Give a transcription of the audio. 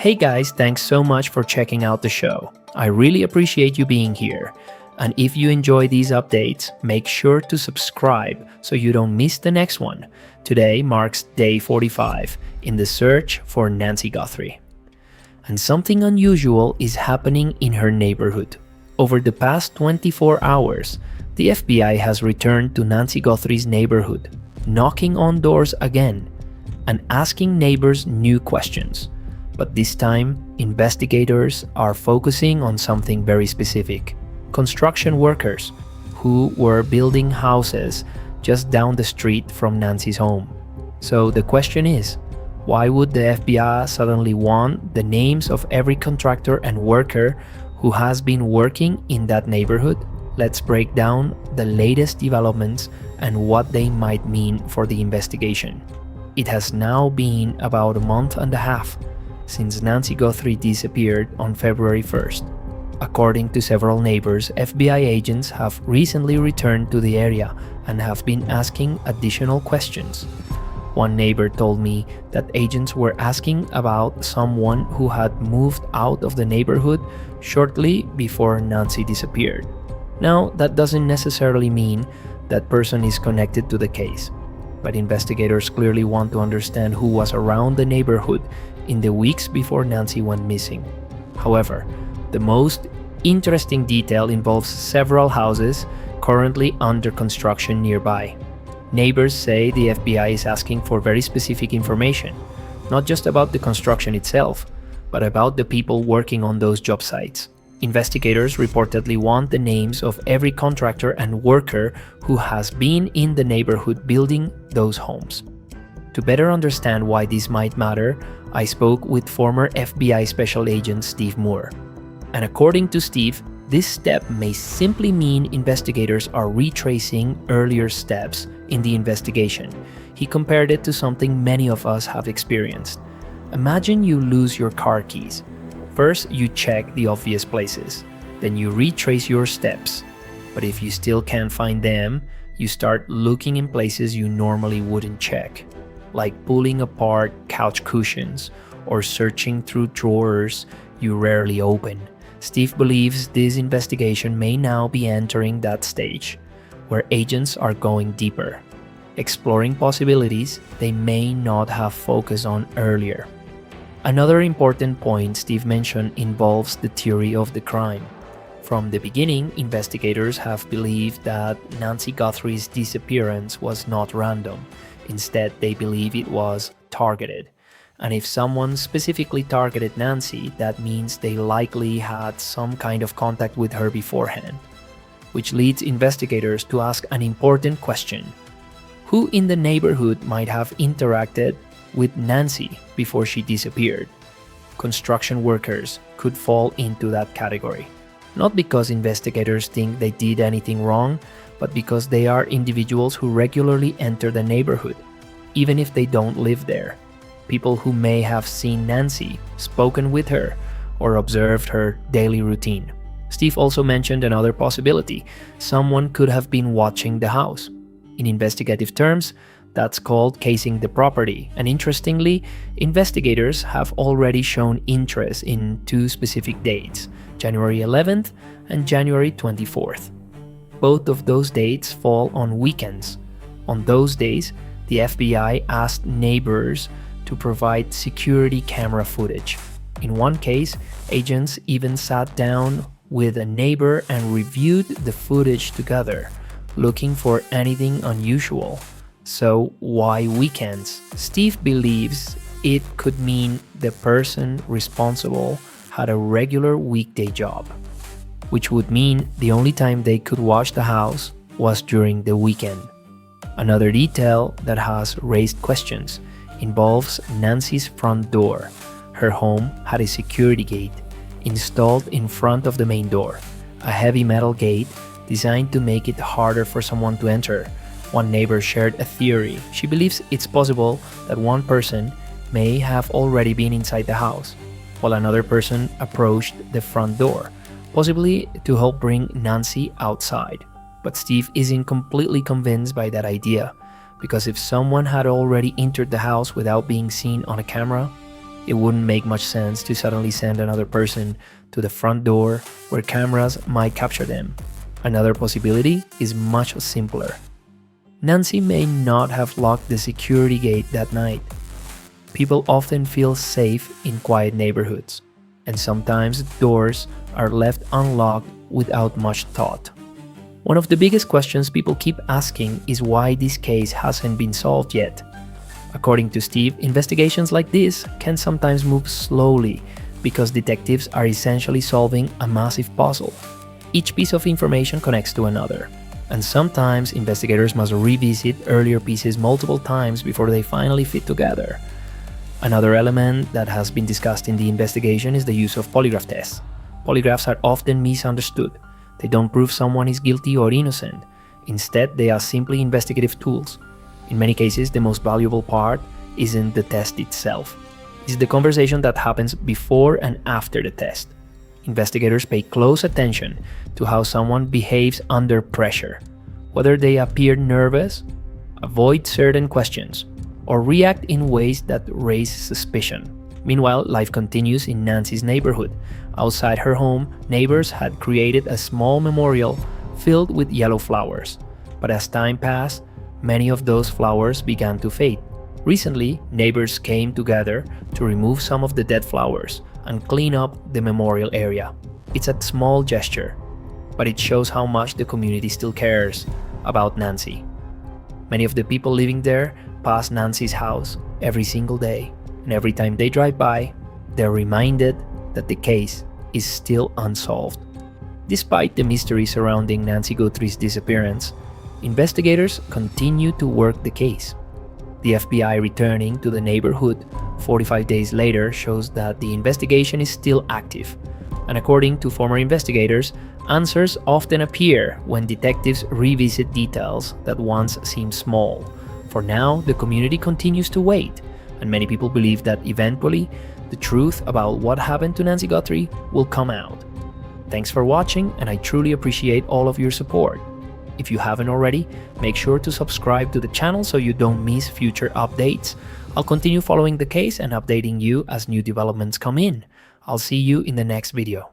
Hey guys, thanks so much for checking out the show. I really appreciate you being here. And if you enjoy these updates, make sure to subscribe so you don't miss the next one. Today marks day 45 in the search for Nancy Guthrie. And something unusual is happening in her neighborhood. Over the past 24 hours, the FBI has returned to Nancy Guthrie's neighborhood, knocking on doors again and asking neighbors new questions. But this time, investigators are focusing on something very specific. Construction workers who were building houses just down the street from Nancy's home. So the question is, why would the FBI suddenly want the names of every contractor and worker who has been working in that neighborhood? Let's break down the latest developments and what they might mean for the investigation. It has now been about a month and a half since Nancy Guthrie disappeared on February 1st. According to several neighbors, FBI agents have recently returned to the area and have been asking additional questions. One neighbor told me that agents were asking about someone who had moved out of the neighborhood shortly before Nancy disappeared. Now, that doesn't necessarily mean that person is connected to the case, but investigators clearly want to understand who was around the neighborhood in the weeks before Nancy went missing. However, the most interesting detail involves several houses currently under construction nearby. Neighbors say the FBI is asking for very specific information, not just about the construction itself, but about the people working on those job sites. Investigators reportedly want the names of every contractor and worker who has been in the neighborhood building those homes. To better understand why this might matter, I spoke with former FBI Special Agent Steve Moore. And according to Steve, this step may simply mean investigators are retracing earlier steps in the investigation. He compared it to something many of us have experienced. Imagine you lose your car keys. First, you check the obvious places. Then you retrace your steps. But if you still can't find them, you start looking in places you normally wouldn't check, like pulling apart couch cushions or searching through drawers you rarely open. Steve believes this investigation may now be entering that stage, where agents are going deeper, exploring possibilities they may not have focused on earlier. Another important point Steve mentioned involves the theory of the crime. From the beginning, investigators have believed that Nancy Guthrie's disappearance was not random. Instead, they believe it was targeted. And if someone specifically targeted Nancy, that means they likely had some kind of contact with her beforehand. Which leads investigators to ask an important question. Who in the neighborhood might have interacted with Nancy before she disappeared? Construction workers could fall into that category. Not because investigators think they did anything wrong, but because they are individuals who regularly enter the neighborhood, even if they don't live there. People who may have seen Nancy, spoken with her, or observed her daily routine. Steve also mentioned another possibility. Someone could have been watching the house. In investigative terms, that's called casing the property. And interestingly, investigators have already shown interest in two specific dates, January 11th and January 24th. Both of those dates fall on weekends. On those days, the FBI asked neighbors to provide security camera footage. In one case, agents even sat down with a neighbor and reviewed the footage together, looking for anything unusual. So why weekends? Steve believes it could mean the person responsible had a regular weekday job, which would mean the only time they could watch the house was during the weekend. Another detail that has raised questions involves Nancy's front door. Her home had a security gate installed in front of the main door, a heavy metal gate designed to make it harder for someone to enter. One neighbor shared a theory. She believes it's possible that one person may have already been inside the house, while another person approached the front door, possibly to help bring Nancy outside. But Steve isn't completely convinced by that idea, because if someone had already entered the house without being seen on a camera, It wouldn't make much sense to suddenly send another person to the front door where cameras might capture them. Another possibility is much simpler. Nancy may not have locked the security gate that night. People often feel safe in quiet neighborhoods, and sometimes doors are left unlocked without much thought. One of the biggest questions people keep asking is why this case hasn't been solved yet. According to Steve, investigations like this can sometimes move slowly because detectives are essentially solving a massive puzzle. Each piece of information connects to another, and sometimes investigators must revisit earlier pieces multiple times before they finally fit together. Another element that has been discussed in the investigation is the use of polygraph tests. Polygraphs are often misunderstood. They don't prove someone is guilty or innocent. Instead, they are simply investigative tools. In many cases, the most valuable part isn't the test itself. It's the conversation that happens before and after the test. Investigators pay close attention to how someone behaves under pressure, whether they appear nervous, avoid certain questions, or react in ways that raise suspicion. Meanwhile, life continues in Nancy's neighborhood. Outside her home, neighbors had created a small memorial filled with yellow flowers. But as time passed, many of those flowers began to fade. Recently, neighbors came together to remove some of the dead flowers and clean up the memorial area. It's a small gesture, but it shows how much the community still cares about Nancy. Many of the people living there pass Nancy's house every single day, and every time they drive by, they're reminded that the case is still unsolved. Despite the mystery surrounding Nancy Guthrie's disappearance, investigators continue to work the case. The FBI returning to the neighborhood 45 days later shows that the investigation is still active. And according to former investigators, answers often appear when detectives revisit details that once seemed small. For now, the community continues to wait, and many people believe that eventually, the truth about what happened to Nancy Guthrie will come out. Thanks for watching, and I truly appreciate all of your support. If you haven't already, make sure to subscribe to the channel so you don't miss future updates. I'll continue following the case and updating you as new developments come in. I'll see you in the next video.